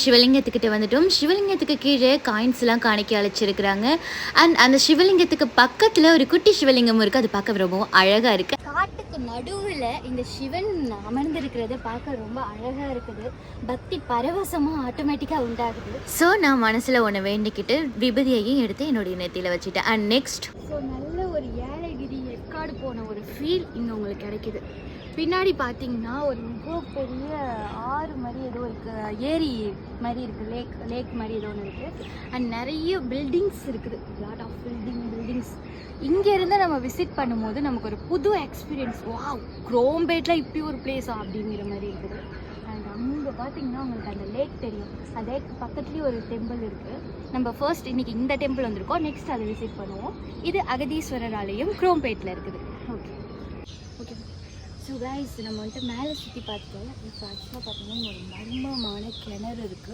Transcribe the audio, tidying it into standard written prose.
சிவலிங்கத்துக்கிட்ட வந்துட்டோம். சிவலிங்கத்துக்கு கீழே காயின்ஸ்லாம் காணிக்க அழைச்சிருக்கிறாங்க. அண்ட் அந்த சிவலிங்கத்துக்கு பக்கத்தில் ஒரு குட்டி சிவலிங்கம் இருக்குது. அது பார்க்க ரொம்ப அழகாக இருக்குது. காட்டுக்கு நடுவில் இந்த சிவன் அமர்ந்திருக்கிறத பார்க்க ரொம்ப அழகாக இருக்குது. பக்தி பரவசமாக ஆட்டோமேட்டிக்காக உண்டாகுது. ஸோ நான் மனசில் ஒன்று வேண்டிக்கிட்டு விபதியையும் எடுத்து என்னுடைய நெத்தியில் வச்சுட்டேன். அண்ட் நெக்ஸ்ட் நல்ல ஒரு ஏலகிரி ஏற்காடு போன ஒரு ஃபீல் இங்கே உங்களுக்கு கிடைக்குது. பின்னாடி பார்த்தீங்கன்னா ஒரு மிகப்பெரிய ஆறு மாதிரி ஏதோ இருக்குது, ஏரி மாதிரி இருக்குது, லேக் மாதிரி ஏதோ ஒன்று இருக்குது. அண்ட் நிறைய பில்டிங்ஸ் இருக்குது, லாட் ஆஃப் பில்டிங்ஸ். இங்கேருந்து நம்ம விசிட் பண்ணும்போது நமக்கு ஒரு புது எக்ஸ்பீரியன்ஸ். வாவ், குரோம்பேட்டில் இப்படி ஒரு பிளேஸா அப்படிங்கிற மாதிரி இருக்குது. அண்ட் அங்கே பார்த்தீங்கன்னா உங்களுக்கு அந்த லேக் தெரியும். அந்த லேக் பக்கத்துலேயே ஒரு டெம்பிள் இருக்குது. நம்ம ஃபர்ஸ்ட் இன்றைக்கி இந்த டெம்பிள் வந்திருக்கோம், நெக்ஸ்ட் அதை விசிட் பண்ணுவோம். இது அகதீஸ்வரர் ஆலயம் குரோம்பேட்டில் இருக்குது. ஓகே. ஸோ கைஸ், நம்ம வந்துட்டு மேலே சுற்றி பார்த்துட்டோம். இப்போ ஆக்சுவலாக பார்த்தீங்கன்னா ஒரு மர்மமான கிணறு இருக்குது.